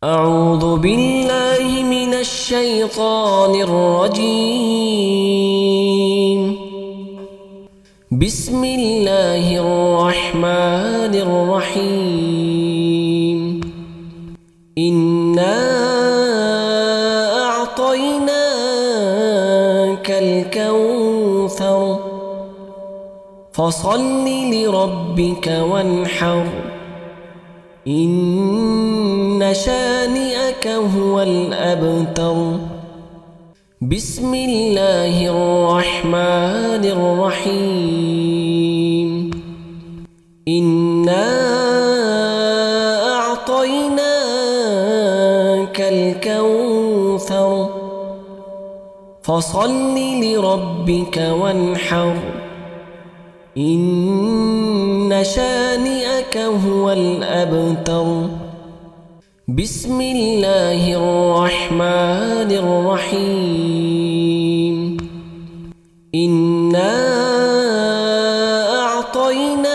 أعوذ بالله من الشيطان الرجيم. بسم الله الرحمن الرحيم. إنا أعطيناك الكوثر فصل لربك وانحر إن شانئك هو الأبتر. بسم الله الرحمن الرحيم. إنا أعطيناك الكوثر فصل لربك وانحر إن شانئك هو الأبتر. بسم الله الرحمن الرحيم. إنا أعطيناك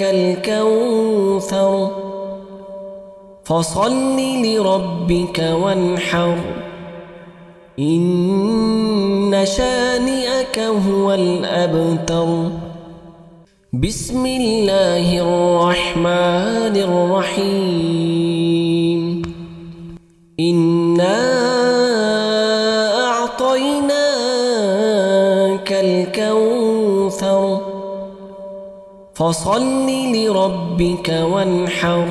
الكوثر فصل لربك وانحر إن شانئك هو الأبتر. بسم الله الرحمن الرحيم. إنا أعطيناك الكوثر فصل لربك وانحر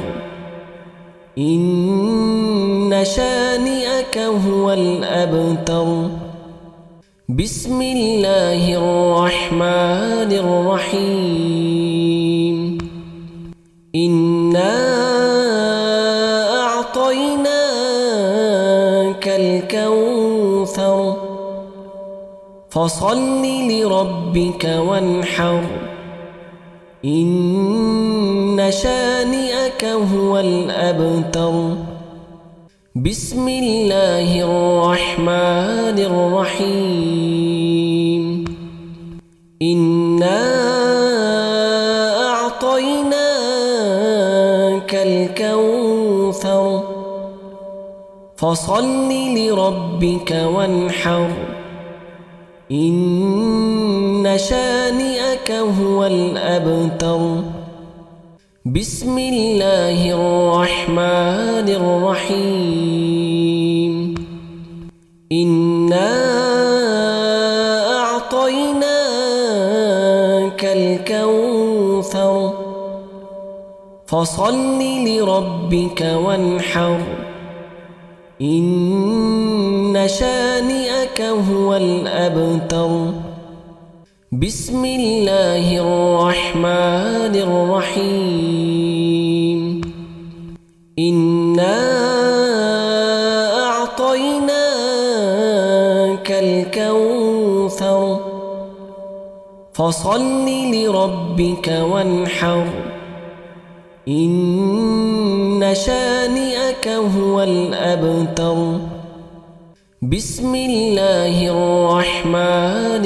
إن شانئك هو الأبتر. بسم الله الرحمن الرحيم. إنا أعطيناك الكوثر فصل لربك وانحر إن شانئك هو الأبتر. بسم الله الرحمن الرحيم. إنا أعطيناك الكوثر فصل لربك وانحر إن شانئك هو الأبتر. بسم الله الرحمن الرحيم. إنا أعطيناك الكوثر فصل لربك وانحر إن شانئك هو الأبتر. بسم الله الرحمن الرحيم. إنا أعطيناك الكوثر فصل لربك وانحر إن شانئك هو الأبتر. بسم الله الرحمن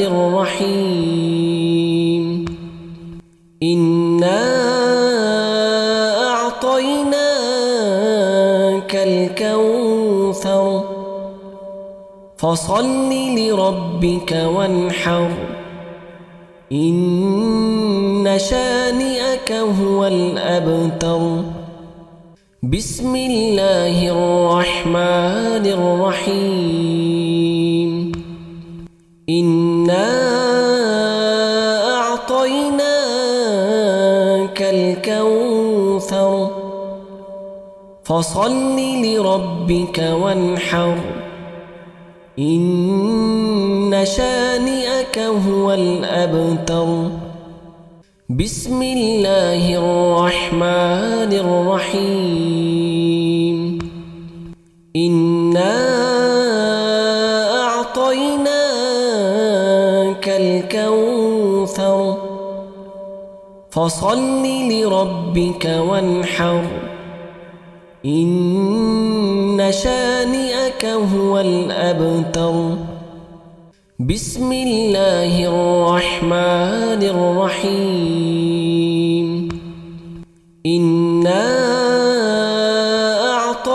الرحيم. إنا أعطيناك الكوثر فصل لربك وانحر إن شانئك هو الأبتر. بسم الله الرحمن الرحيم. إنا أعطيناك الكوثر فصل لربك وانحر إن شانئك هو الأبتر. بسم الله الرحمن الرحيم. إنا أعطيناك الكوثر فصل لربك وانحر إن شانئك هو الأبتر. بسم الله الرحمن الرحيم. إنا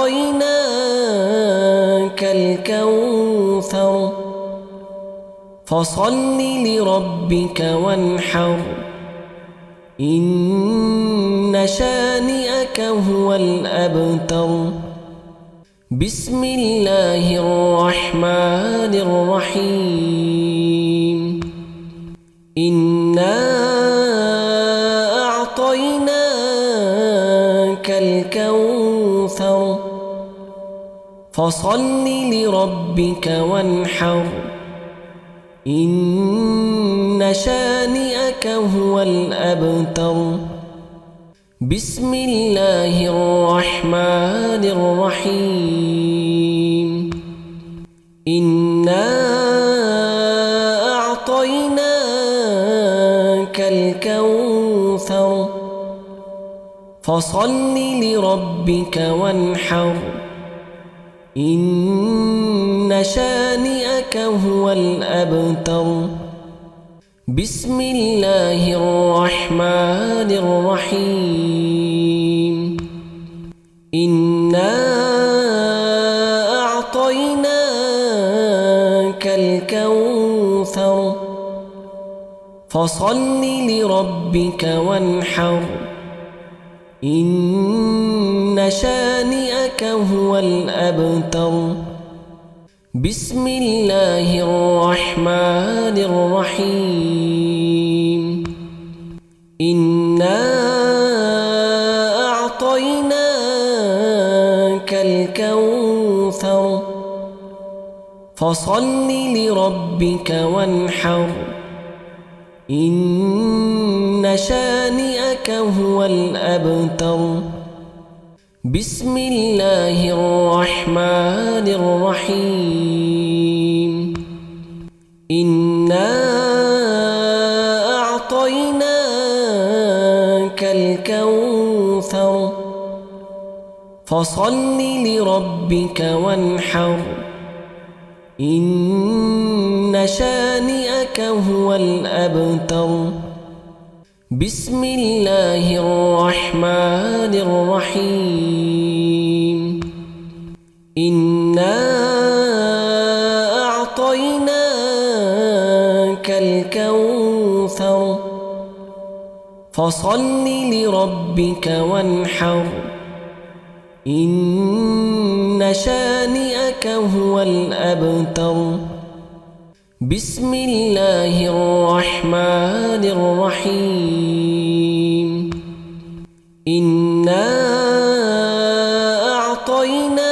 أعطيناك الكوثر فصل لربك وانحر إن شانئك هو الأبتر بسم الله الرحمن الرحيم إنا أعطيناك الكوثر فصل لربك وانحر إن شانئك هو الأبتر بسم الله الرحمن الرحيم إنا أعطيناك الكوثر فصل لربك وانحر إن شانئك هو الأبتر بسم الله الرحمن الرحيم إنا أعطيناك الكوثر فصل لربك وانحر إن شانئك هو الأبتر بسم الله الرحمن الرحيم إنا أعطيناك الكوثر فصل لربك وانحر إن شانئك هو الأبتر بسم الله الرحمن الرحيم إنا أعطيناك الكوثر فصل لربك وانحر إن شانئك هو الأبتر بسم الله الرحمن الرحيم إنا أعطيناك الكوثر فصل لربك وانحر إن شانئك هو الأبتر بسم الله الرحمن الرحيم إنا أعطيناك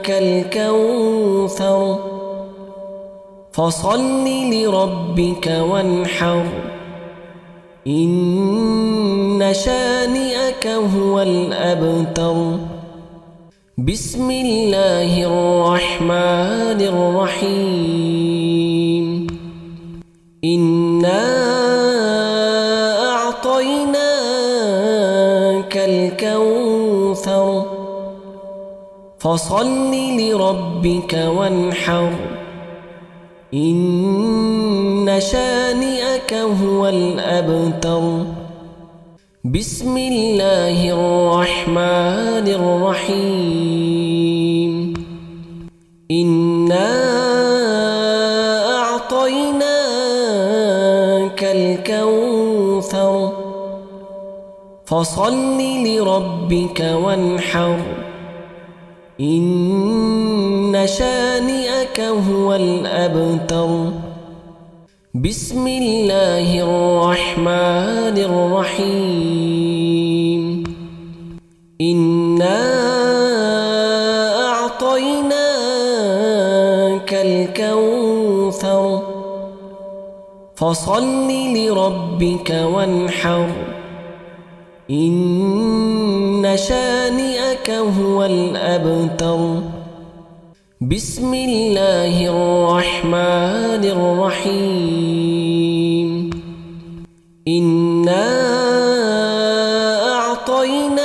الكوثر فصل لربك وانحر إن شانئك هو الأبتر بسم الله الرحمن الرحيم إنا أعطيناك الكوثر فصل لربك وانحر إن شانئك هو الأبتر بسم الله الرحمن الرحيم إنا أعطيناك الكوثر فصل لربك وانحر إن شانئك هو الأبتر بسم الله الرحمن الرحيم إنا أعطيناك الكوثر فصل لربك وانحر إن شانئك هو الأبتر بسم الله الرحمن الرحيم إنا أعطيناك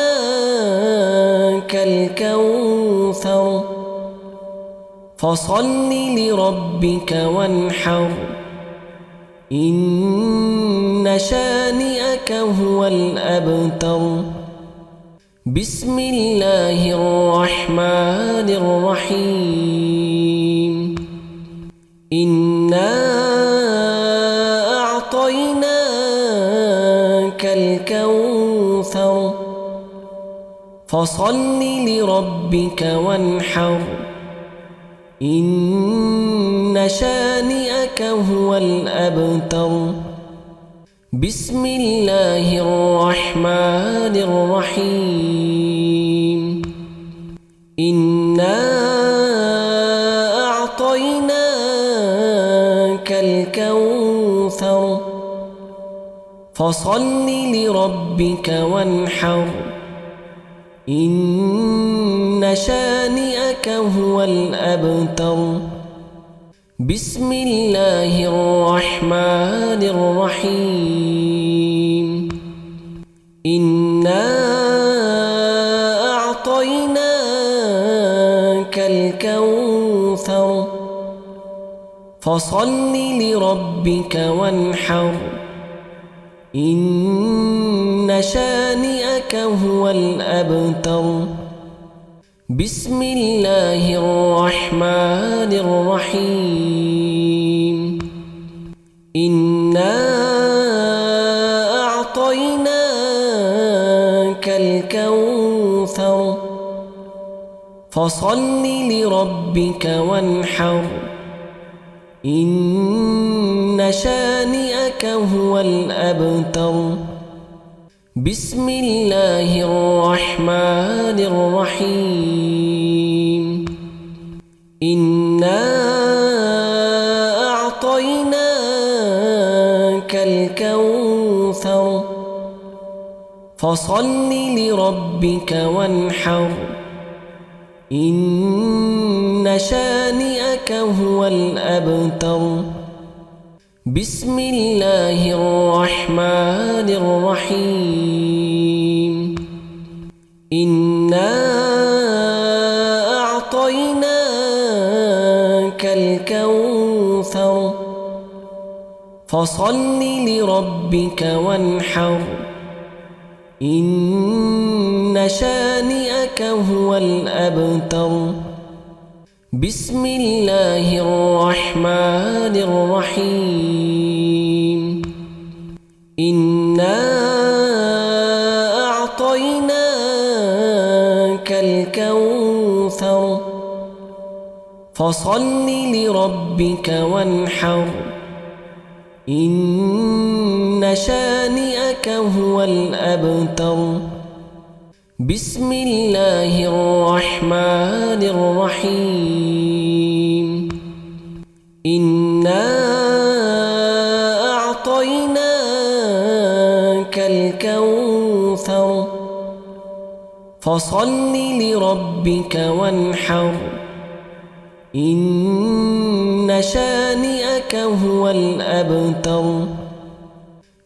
الكوثر فصل لربك وانحر إن شانئك هو الأبتر بسم الله الرحمن الرحيم إنا أعطيناك الكوثر فصل لربك وانحر إن شانئك هو الأبتر بسم الله الرحمن الرحيم إنا أعطيناك الكوثر فصل لربك وانحر إن شانئك هو الأبتر بسم الله الرحمن الرحيم إنا أعطيناك الكوثر فصل لربك وانحر إن شانئك هو الأبتر بسم الله الرحمن الرحيم إنا أعطيناك الكوثر فصل لربك وانحر إن شانئك هو الأبتر بسم الله الرحمن الرحيم إنا أعطيناك الكوثر فصل لربك وانحر إن شانئك هو الأبتر بسم الله الرحمن الرحيم إنا أعطيناك الكوثر فصل لربك وانحر إن شانئك هو الأبتر بسم الله الرحمن الرحيم إنا أعطيناك الكوثر فصل لربك وانحر إن شانئك هو الأبتر بسم الله الرحمن الرحيم إنا أعطيناك الكوثر فصل لربك وانحر إن شانئك هو الأبتر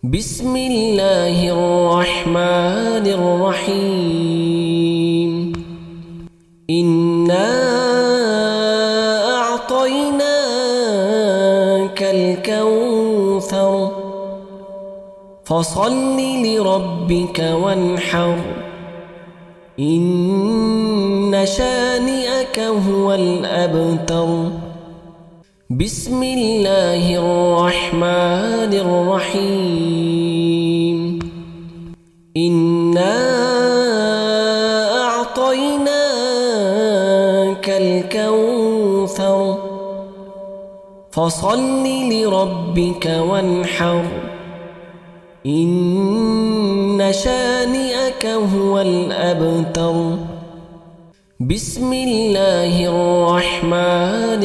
بسم الله الرحمن الرحيم إنا أعطيناك الكوثر فصل لربك وانحر إن شانئك هو الأبتر بسم الله الرحمن الرحيم إنا أعطيناك الكوثر فصل لربك وانحر إن شانئك هو الأبتر بسم الله الرحمن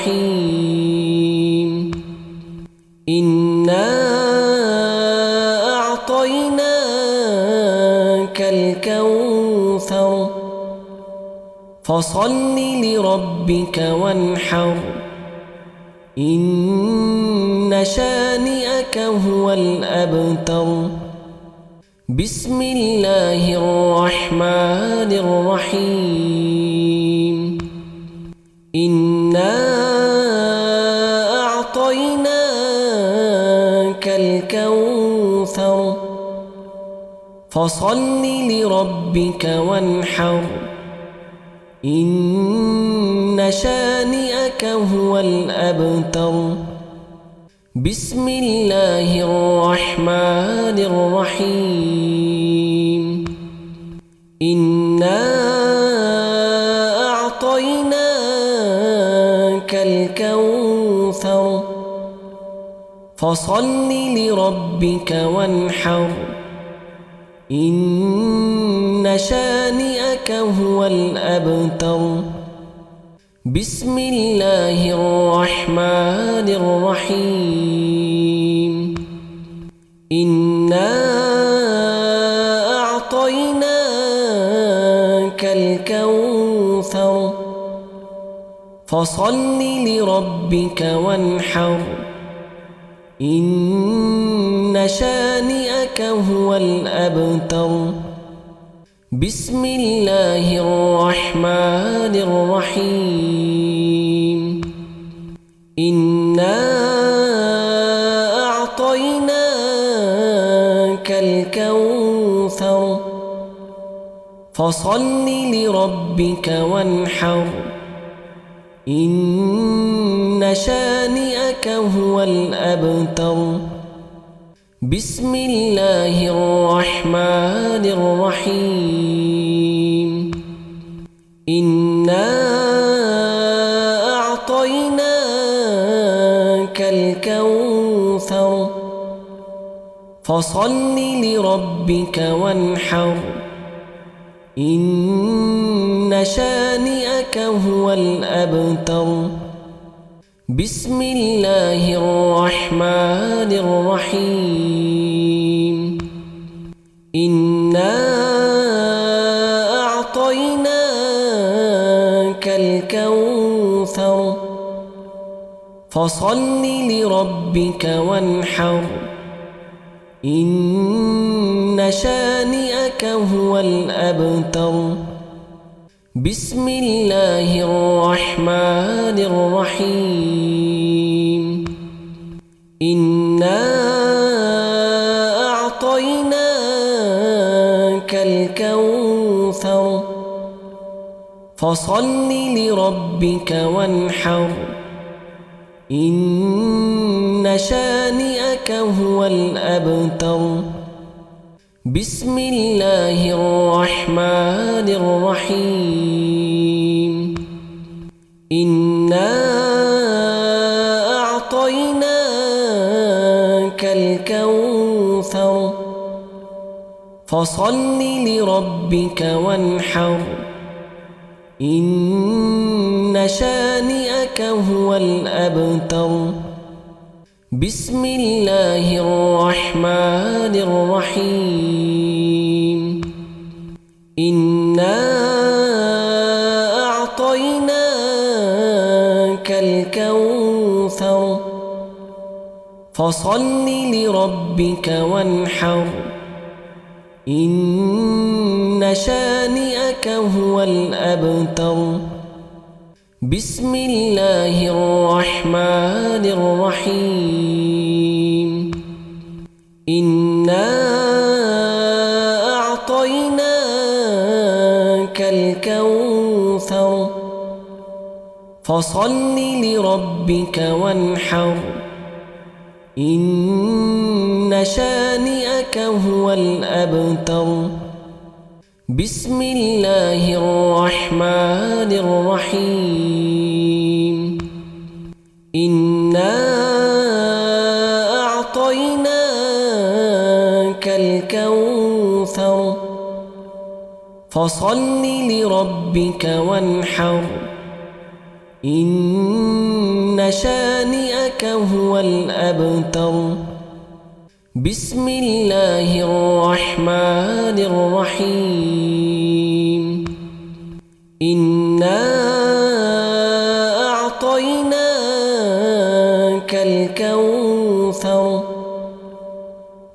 الرحيم إنا أعطيناك الكوثر فصل لربك وانحر إن شانئك هو الأبتر بسم الله الرحمن الرحيم إنا أعطيناك الكوثر فصل لربك وانحر إن شانئك هو الأبتر بسم الله الرحمن الرحيم إنا أعطيناك الكوثر فصل لربك وانحر إن شانئك هو الأبتر بسم الله الرحمن الرحيم إنا أعطيناك الكوثر فصل لربك وانحر إن شانئك هو الأبتر بسم الله الرحمن الرحيم إنا أعطيناك الكوثر فصل لربك وانحر إن شانئك هو الأبتر بسم الله الرحمن الرحيم إنا أعطيناك الكوثر فصل لربك وانحر إن شانئك هو الأبتر بسم الله الرحمن الرحيم إنا أعطيناك الكوثر فصل لربك وانحر إن شانئك هو الأبتر بسم الله الرحمن الرحيم إنا أعطيناك الكوثر فصل لربك وانحر إن شانئك هو الأبتر بسم الله الرحمن الرحيم إنا أعطيناك الكوثر فصل لربك وانحر إن شانئك هو الأبتر بسم الله الرحمن الرحيم إنا أعطيناك الكوثر فصل لربك وانحر إن شانئك هو الأبتر بسم الله الرحمن الرحيم إنا أعطيناك الكوثر فصل لربك وانحر إن شانئك هو الأبتر بسم الله الرحمن الرحيم إنا أعطيناك الكوثر فصل لربك وانحر إن شانئك هو الأبتر بسم الله الرحمن الرحيم إنا أعطيناك الكوثر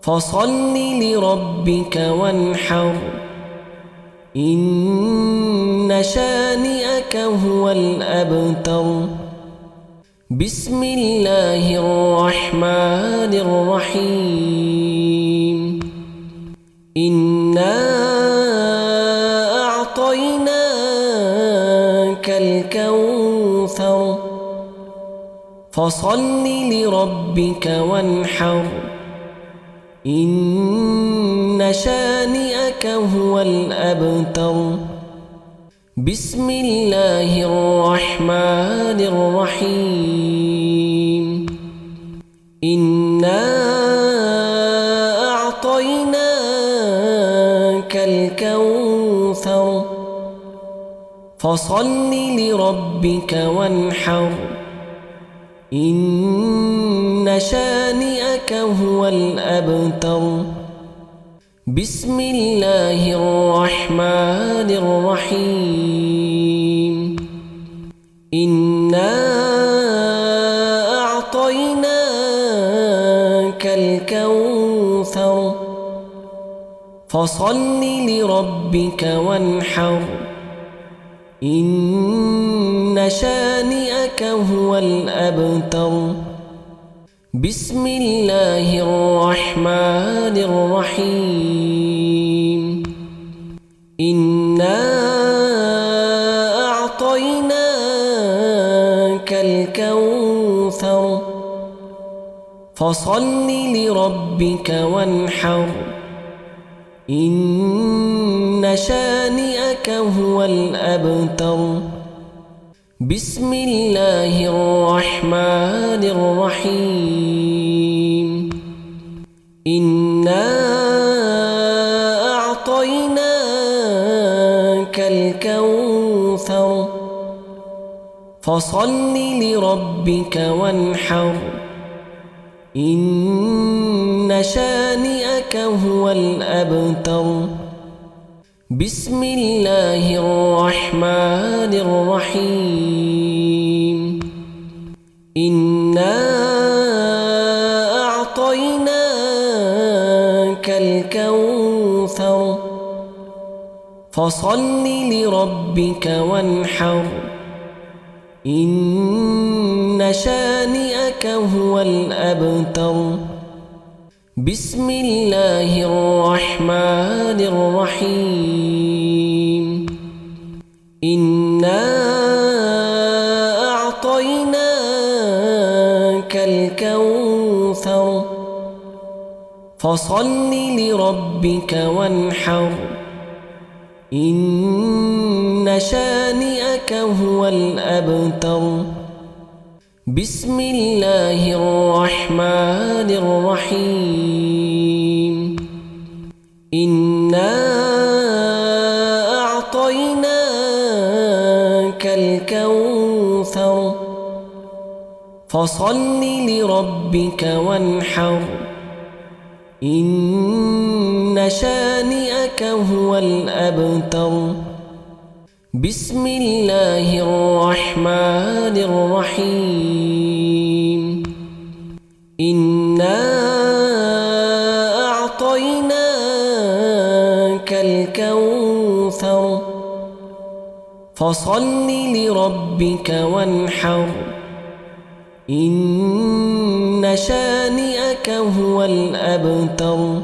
فصل لربك وانحر إن شانئك هو الأبتر بسم الله الرحمن الرحيم إنا إنا أعطيناك الكوثر فصل لربك وانحر إن شانئك هو الأبتر بسم الله الرحمن الرحيم إنا أعطيناك الكوثر فصل لربك وانحر إن شانئك هو الأبتر بسم الله الرحمن الرحيم إنا أعطيناك الكوثر فصل لربك وانحر إن شانئك هو الأبتر بسم الله الرحمن الرحيم إنا أعطيناك الكوثر فصل لربك وانحر إن شانئك هو الأبتر بسم الله الرحمن الرحيم إنا أعطيناك الكوثر فصل لربك وانحر إن شانئك هو الأبتر بسم الله الرحمن الرحيم إنا أعطيناك الكوثر فصل لربك وانحر إن شانئك هو الأبتر بسم الله الرحمن الرحيم إنا أعطيناك الكوثر فصل لربك وانحر إن شانئك هو الأبتر بسم الله الرحمن الرحيم إنا أعطيناك الكوثر فصل لربك وانحر إن شانئك هو الأبتر بسم الله الرحمن الرحيم إنا أعطيناك الكوثر فصل لربك وانحر إن شانئك هو الأبتر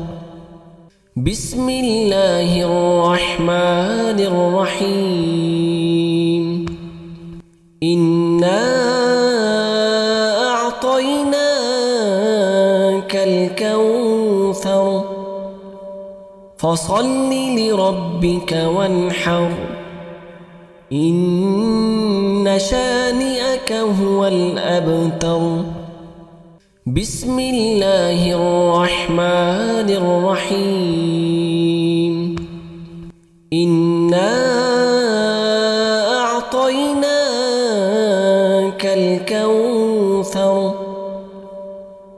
بسم الله الرحمن الرحيم إنا أعطيناك الكوثر فصل لربك وانحر إن شانئك هو الأبتر بسم الله الرحمن الرحيم إنا أعطيناك الكوثر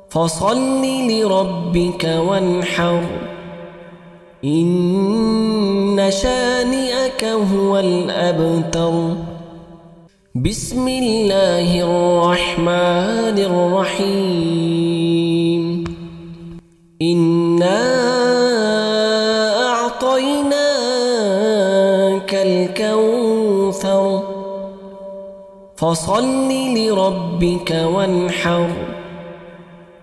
فصل لربك وانحر إن شانئك هو الأبتر بسم الله الرحمن الرحيم إنا أعطيناك الكوثر فصل لربك وانحر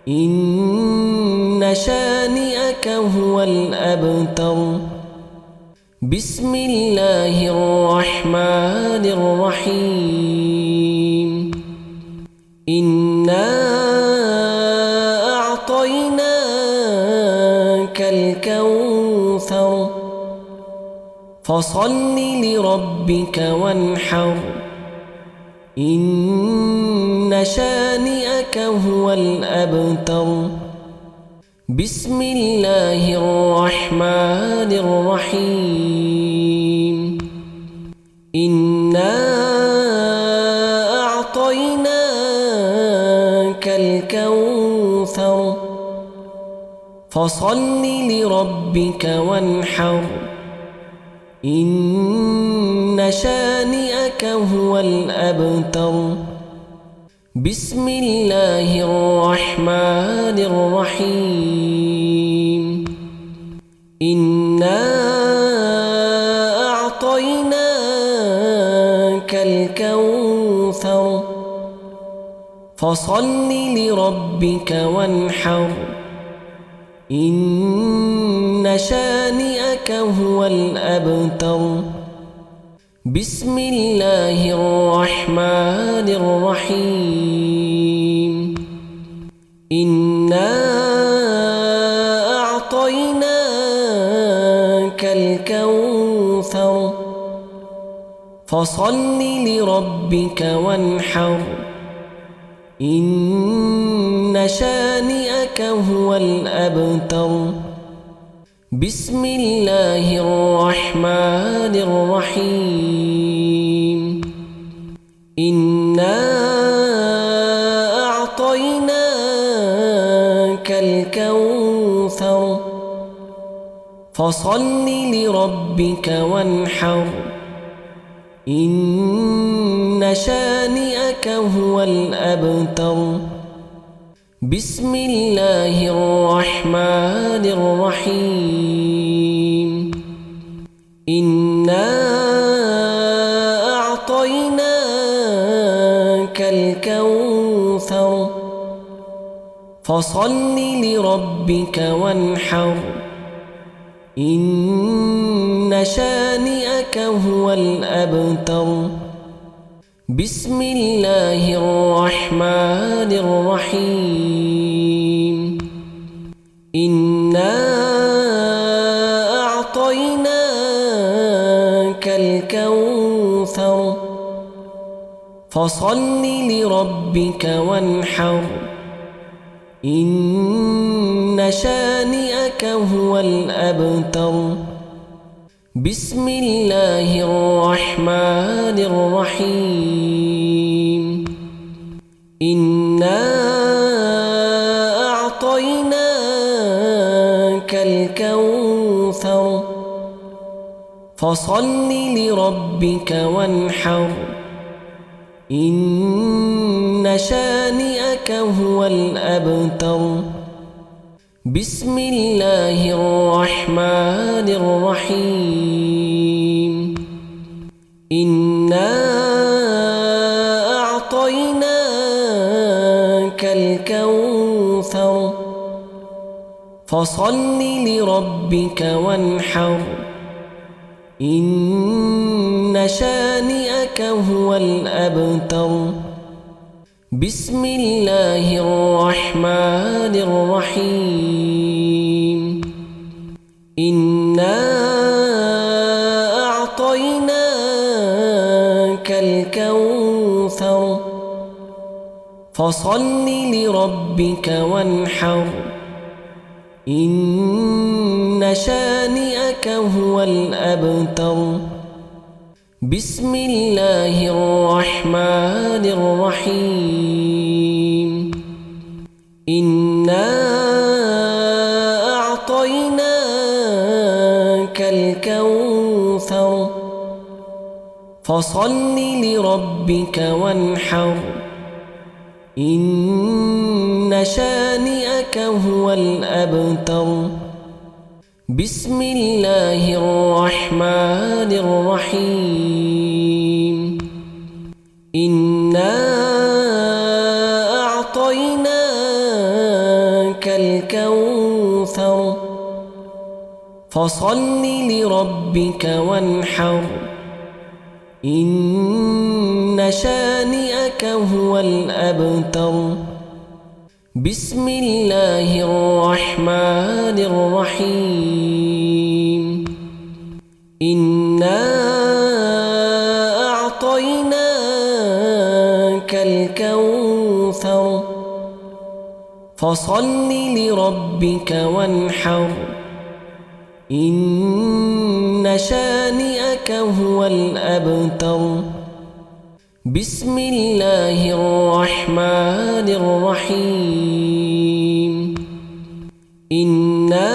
إن شانئك هو الأبتر بسم الله الرحمن الرحيم إنا أعطيناك الكوثر فصل لربك وانحر إن شانئك هو الأبتر بسم الله الرحمن الرحيم إنا أعطيناك الكوثر فصل لربك وانحر إن شانئك هو الأبتر بسم الله الرحمن الرحيم إنا أعطيناك الكوثر فصل لربك وانحر إن شانئك هو الأبتر بسم الله الرحمن الرحيم إنا أعطيناك الكوثر فصل لربك وانحر إن شانئك هو الأبتر بسم الله الرحمن الرحيم إنا أعطيناك الكوثر فصل لربك وانحر إن شانئك هو الأبتر بسم الله الرحمن الرحيم إنا أعطيناك الكوثر فصل لربك وانحر إن شانئك هو الأبتر بسم الله الرحمن الرحيم إنا أعطيناك الكوثر فصل لربك وانحر إن شانئك هو الأبتر بسم الله الرحمن الرحيم إنا أعطيناك الكوثر فصل لربك وانحر إن شانئك هو الأبتر بسم الله الرحمن الرحيم إنا أعطيناك الكوثر فصل لربك وانحر إن شانئك هو الأبتر بسم الله الرحمن الرحيم إنا أعطيناك الكوثر فصل لربك وانحر إن شانئك هو الأبتر بسم الله الرحمن الرحيم إنا أعطيناك الكوثر فصل لربك وانحر إن شانئك هو الأبتر بسم الله الرحمن الرحيم إنا أعطيناك الكوثر فصل لربك وانحر إن شانئك هو الأبتر بسم الله الرحمن الرحيم إنا أعطيناك الكوثر فصل لربك وانحر إن شانئك هو الأبتر بسم الله الرحمن الرحيم إنا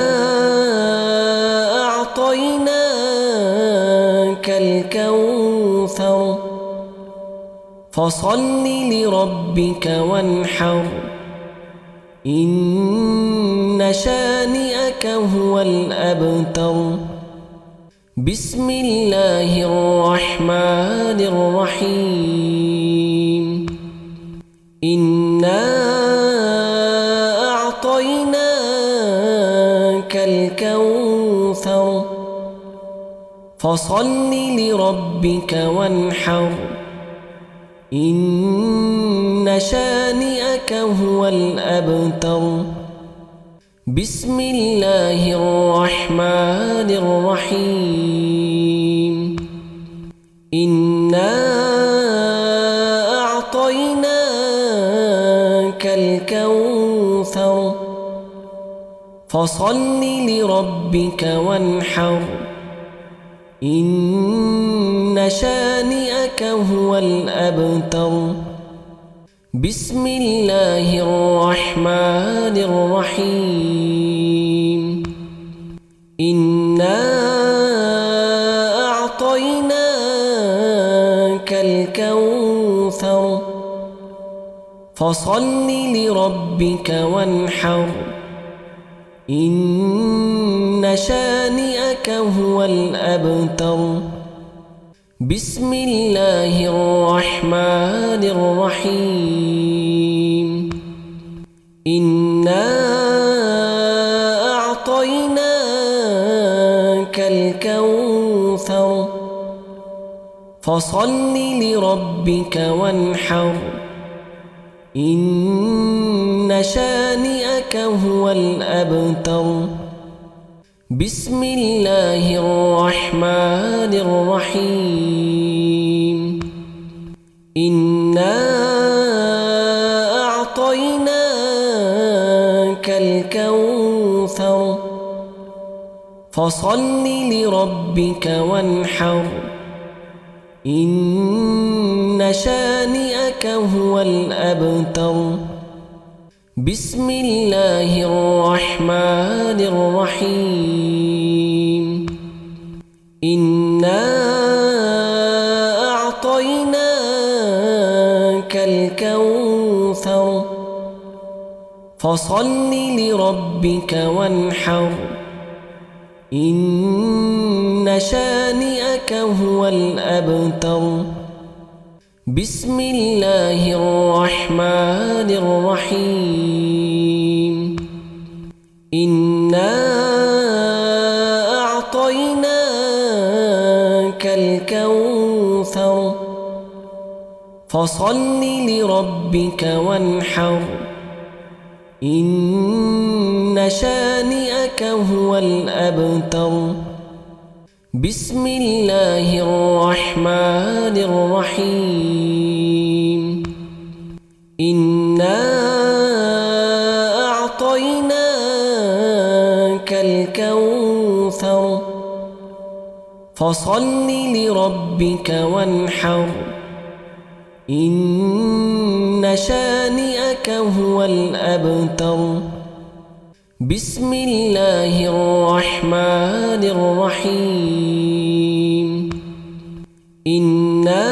أعطيناك الكوثر فصل لربك وانحر إن شانئك هو الأبتر بسم الله الرحمن الرحيم إنا أعطيناك الكوثر فصل لربك وانحر إن شانئك هو الأبتر بسم الله الرحمن الرحيم إنا أعطيناك الكوثر فصل لربك وانحر إن شانئك هو الأبتر بسم الله الرحمن الرحيم إنا أعطيناك الكوثر فصل لربك وانحر إن شانئك هو الأبتر بسم الله الرحمن الرحيم إنا أعطيناك الكوثر فصل لربك وانحر إن شانئك هو الأبتر بسم الله الرحمن الرحيم إنا أعطيناك الكوثر فصل لربك وانحر إن شانئك هو الأبتر بسم الله الرحمن الرحيم إنا أعطيناك الكوثر فصل لربك وانحر إن شانئك هو الأبتر بسم الله الرحمن الرحيم إنا أعطيناك الكوثر فصل لربك وانحر إن شانئك هو الأبتر بسم الله الرحمن الرحيم إنا أعطيناك الكوثر فصل لربك وانحر إن شانئك هو الأبتر بسم الله الرحمن الرحيم إنا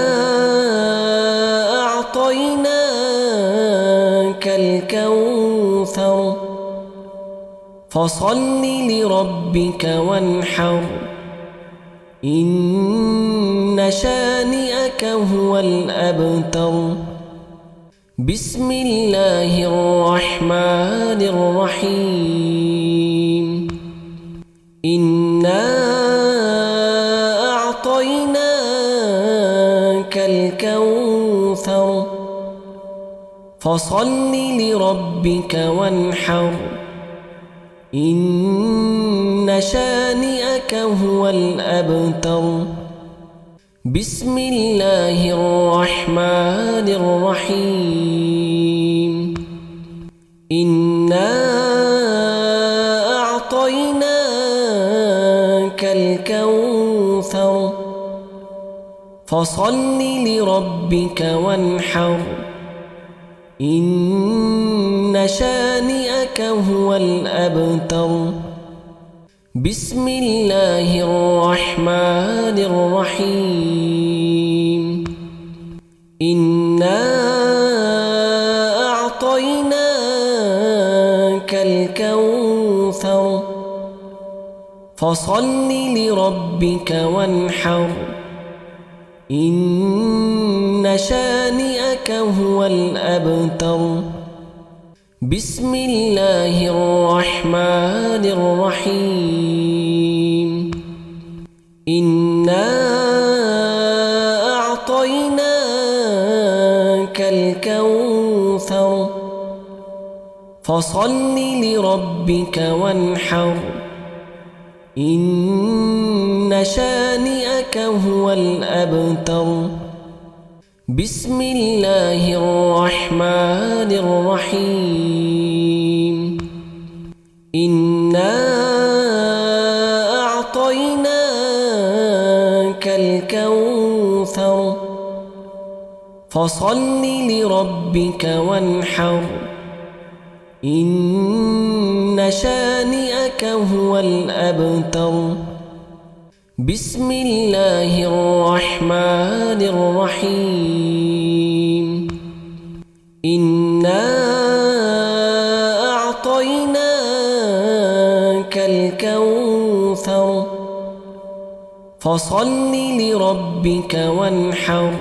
أعطيناك الكوثر فصل لربك وانحر إن شانئك هو الأبتر بسم الله الرحمن الرحيم إنا فصل لربك وانحر إن شانئك هو الأبتر بسم الله الرحمن الرحيم إنا أعطيناك الكوثر فصل لربك وانحر إن شانئك هو الأبتر بسم الله الرحمن الرحيم إنا أعطيناك الكوثر فصل لربك وانحر إن شانئك هو الأبتر بسم الله الرحمن الرحيم إنا أعطيناك الكوثر فصل لربك وانحر إن شانئك هو الأبتر بسم الله الرحمن الرحيم إنا أعطيناك الكوثر فصل لربك وانحر إن شانئك هو الأبتر بسم الله الرحمن الرحيم إنا أعطيناك الكوثر فصل لربك وانحر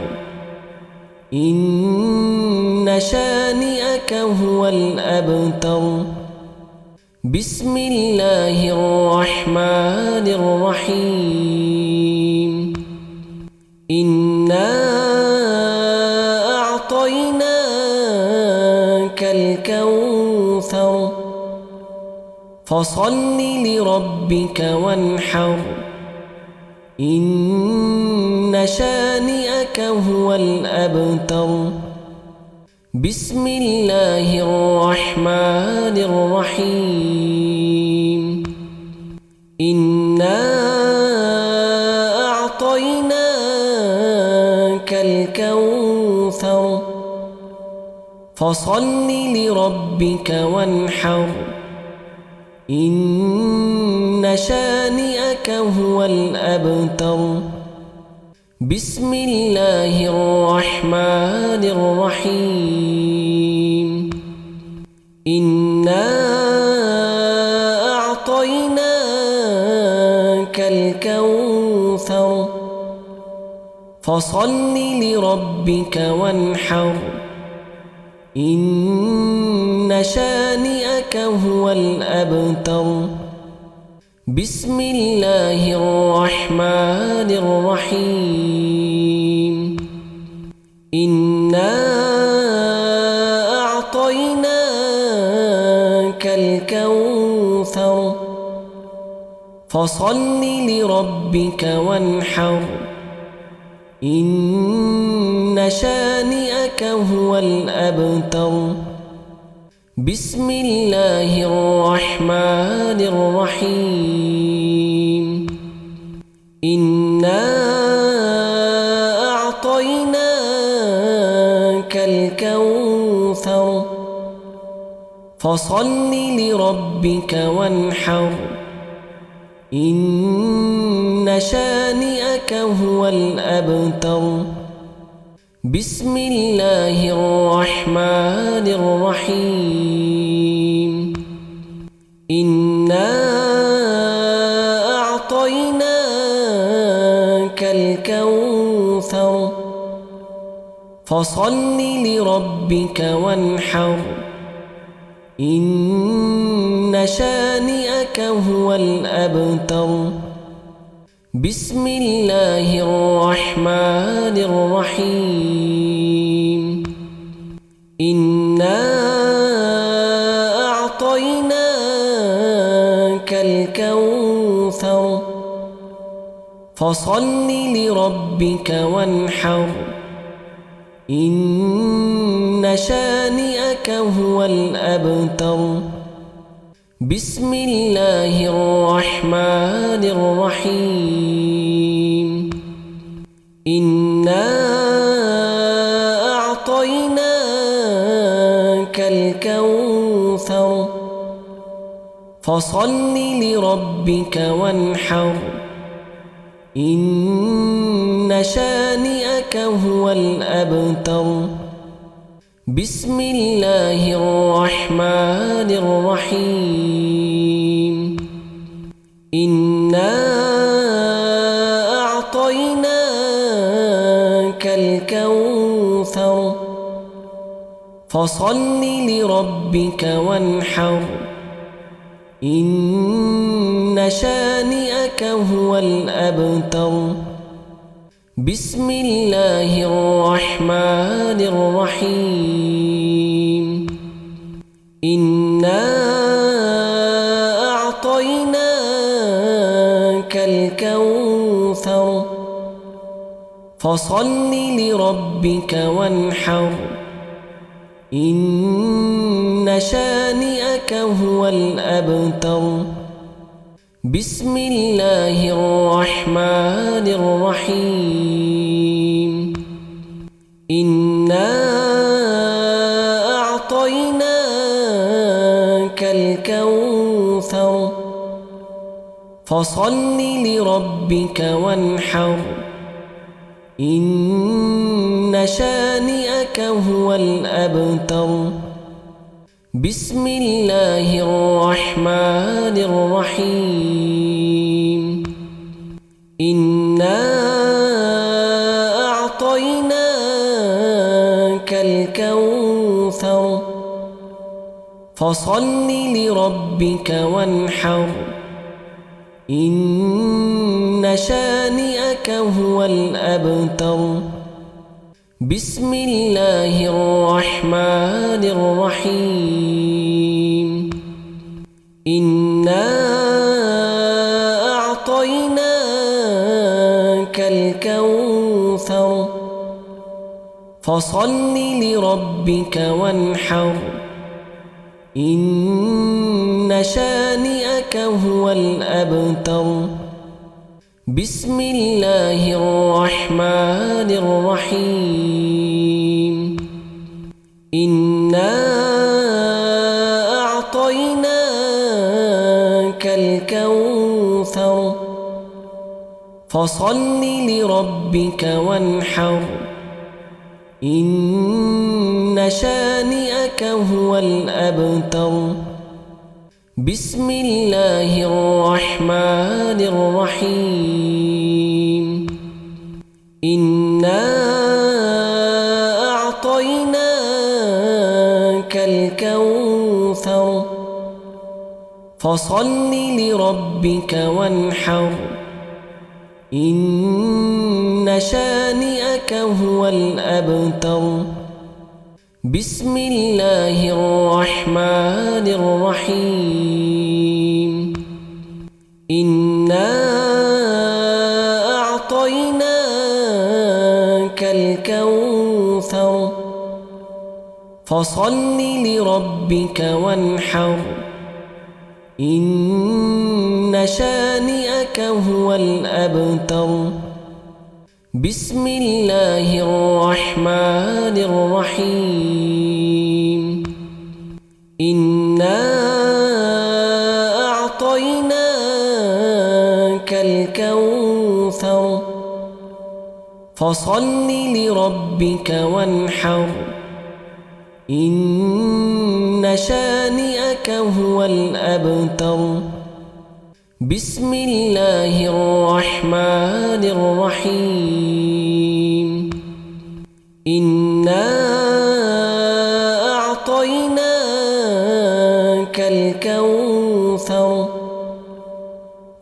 إن شانئك هو الأبتر بسم الله الرحمن الرحيم إنا أعطيناك الكوثر فصل لربك وانحر إن شانئك هو الأبتر بسم الله الرحمن الرحيم إنا أعطيناك الكوثر فصل لربك وانحر إن شانئك هو الأبتر بسم الله الرحمن الرحيم إنا أعطيناك الكوثر فصل لربك وانحر إن شانئك هو الأبتر بسم الله الرحمن الرحيم إنا أعطيناك الكوثر فصل لربك وانحر إن شانئك هو الأبتر بسم الله الرحمن الرحيم إنا أعطيناك الكوثر فصل لربك وانحر إن شانئك هو الأبتر بسم الله الرحمن الرحيم إنا أعطيناك الكوثر فصل لربك وانحر إن شانئك هو الأبتر بسم الله الرحمن الرحيم إنا أعطيناك الكوثر فصل لربك وانحر إن شانئك هو الأبتر بسم الله الرحمن الرحيم إنا أعطيناك الكوثر فصل لربك وانحر إن شانئك هو الأبتر بسم الله الرحمن الرحيم إنا أعطيناك الكوثر فصل لربك وانحر إن شانئك هو الأبتر بسم الله الرحمن الرحيم إنا أعطيناك الكوثر فصل لربك وانحر إن شانئك هو الأبتر بسم الله الرحمن الرحيم إنا أعطيناك الكوثر فصل لربك وانحر إن شانئك هو الأبتر بسم الله الرحمن الرحيم إنا أعطيناك الكوثر فصل لربك وانحر إن شانئك هو الأبتر بسم الله الرحمن الرحيم إنا أعطيناك الكوثر فصل لربك وانحر إن شانئك هو الأبتر بسم الله الرحمن الرحيم إنا أعطيناك الكوثر فصل لربك وانحر إن شانئك هو الأبتر بسم الله الرحمن الرحيم إنا أعطيناك الكوثر فصل لربك وانحر إن شانئك هو الأبتر بسم الله الرحمن الرحيم إنا أعطيناك الكوثر فصل لربك وانحر إن شانئك هو الأبتر بسم الله الرحمن الرحيم إنا أعطيناك الكوثر فصل لربك وانحر إن شانئك هو الأبتر بسم الله الرحمن الرحيم إنا أعطيناك الكوثر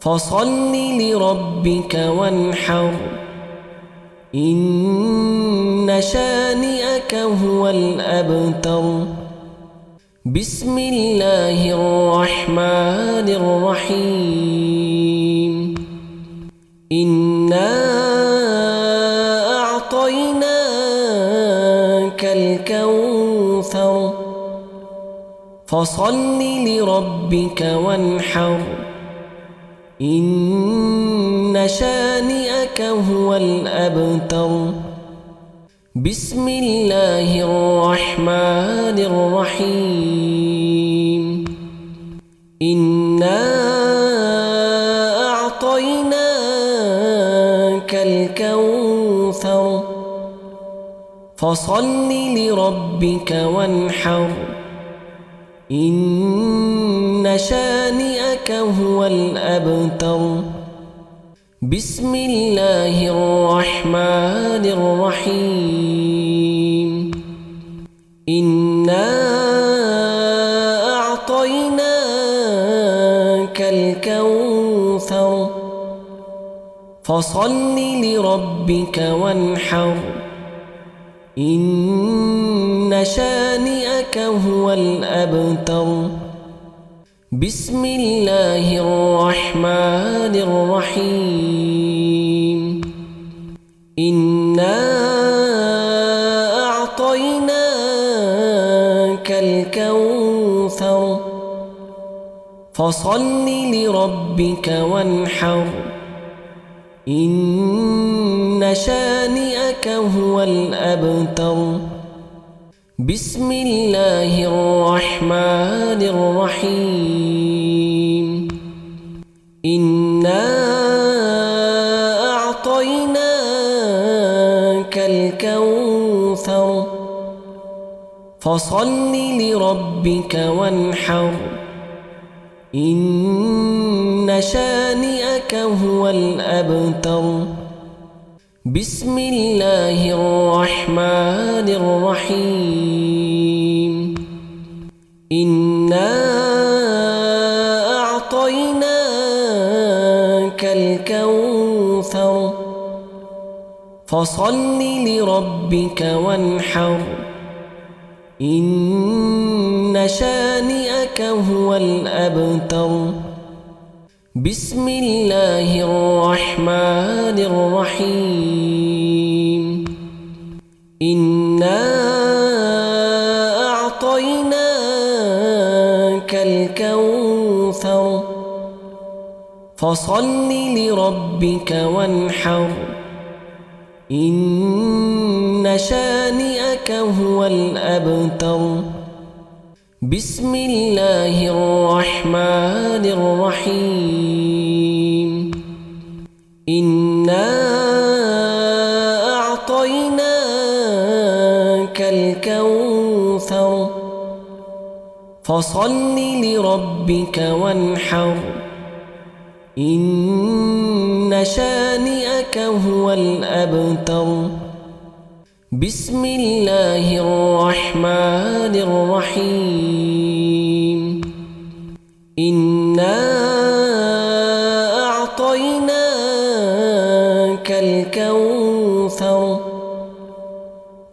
فصل لربك وانحر إن شانئك هو الأبتر. بسم الله الرحمن الرحيم. إنا أعطيناك الكوثر فصل لربك وانحر. إن شانئك هو الأبتر. بسم الله الرحمن الرحيم. إنا أعطيناك الكوثر فصل لربك وانحر. إن شانئك هو الأبتر. بسم الله الرحمن الرحيم. إنا أعطيناك الكوثر فصل لربك وانحر. إن شانئك هو الأبتر. بسم الله الرحمن الرحيم. إنا أعطيناك الكوثر فصل لربك وانحر. إن شانئك هو الأبتر. بسم الله الرحمن الرحيم. إنا أعطيناك الكوثر فصل لربك وانحر. إن شانئك هو الأبتر. بسم الله الرحمن الرحيم. إنا أعطيناك الكوثر فصل لربك وانحر. إن شانئك هو الأبتر. بسم الله الرحمن الرحيم. إنا أعطيناك الكوثر فصل لربك وانحر. إن شانئك هو الأبتر. بسم الله الرحمن الرحيم. إنا أعطيناك الكوثر فصل لربك وانحر. إن شانئك هو الأبتر. بسم الله الرحمن الرحيم. إنا أعطيناك الكوثر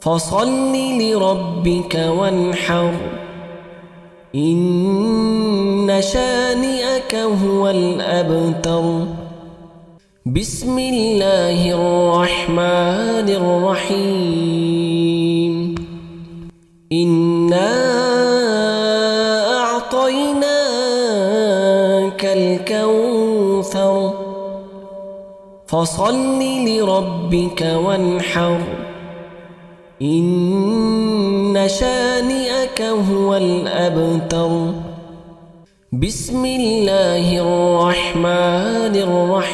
فصل لربك وانحر. إن شانئك هو الأبتر. بسم الله الرحمن الرحيم. إنا أعطيناك الكوثر فصل لربك وانحر. إن شانئك هو الأبتر. بسم الله الرحمن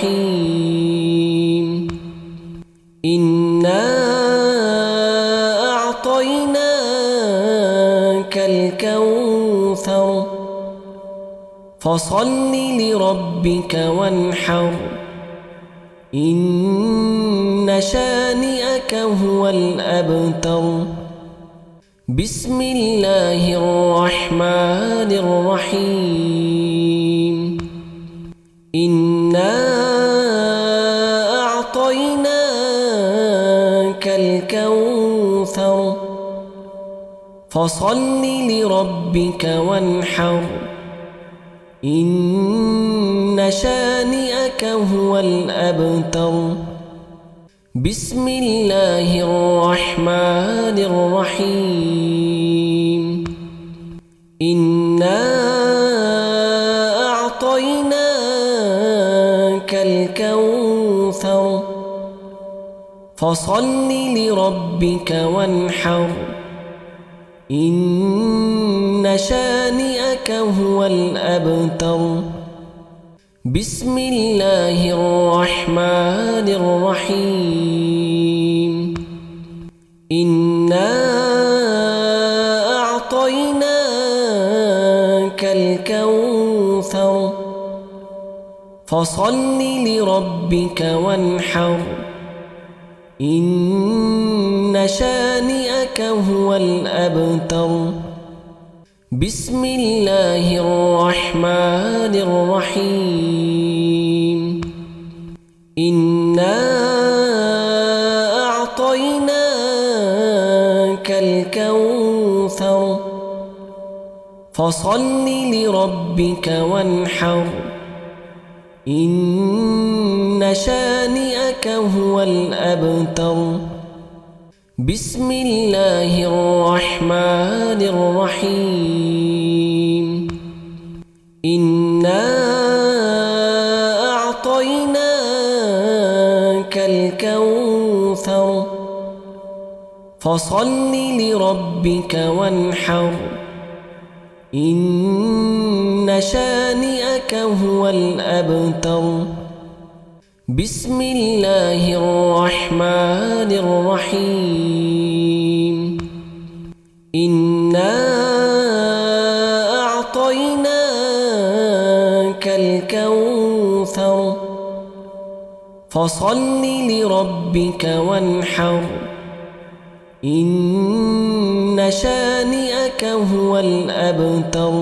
الرحيم. إنا أعطيناك الكوثر فصل لربك وانحر. إن شانئك هو الأبتر. بسم الله الرحمن الرحيم. إنا أعطيناك الكوثر الكوثر فصل لربك وانحر إن شانئك هو الأبتر بسم الله الرحمن الرحيم إنا أعطيناك الكوثر فصل لربك وانحر إن شانئك هو الأبتر بسم الله الرحمن الرحيم إنا أعطيناك الكوثر فصل لربك وانحر إن شانئك هو الأبتر بسم الله الرحمن الرحيم إنا أعطيناك الكوثر فصل لربك وانحر إن شانئك هو الأبتر بسم الله الرحمن الرحيم إنا أعطيناك الكوثر فصل لربك وانحر إن شانئك هو الأبتر بسم الله الرحمن الرحيم إنا أعطيناك الكوثر فصل لربك وانحر إن شانئك هو الأبتر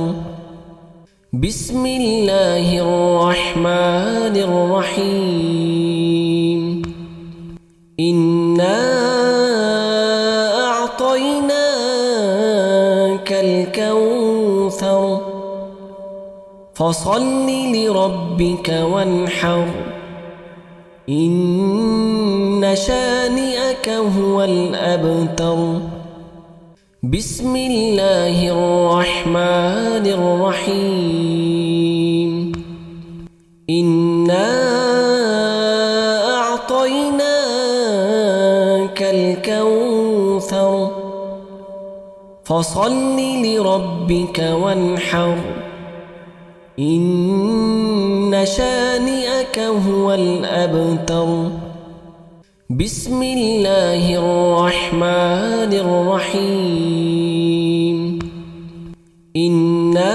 بسم الله الرحمن الرحيم إنا أعطيناك الكوثر فصل لربك وانحر إن شانئك هو الأبتر بسم الله الرحمن الرحيم إنا أعطيناك الكوثر فصل لربك وانحر إن شانئك هو الأبتر بسم الله الرحمن الرحيم إنا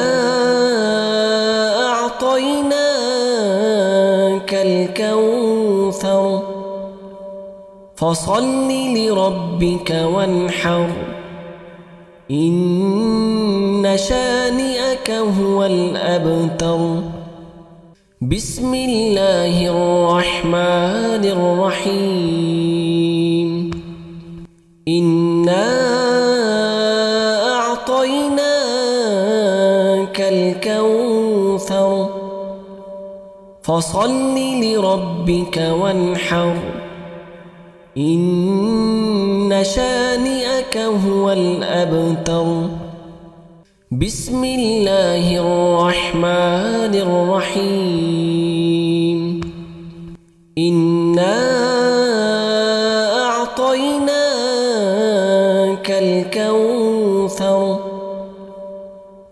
أعطيناك الكوثر فصل لربك وانحر إن شانئك هو الأبتر بسم الله الرحمن الرحيم إنا أعطيناك الكوثر فصل لربك وانحر إن شانئك هو الأبتر بسم الله الرحمن الرحيم إنا أعطيناك الكوثر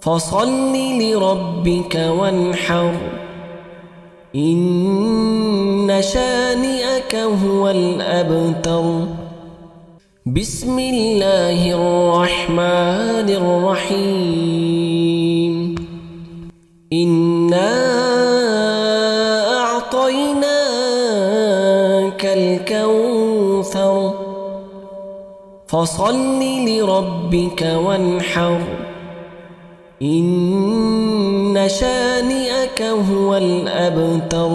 فصل لربك وانحر إن شانئك هو الأبتر بسم الله الرحمن الرحيم إنا أعطيناك الكوثر فصل لربك وانحر إن شانئك هو الأبتر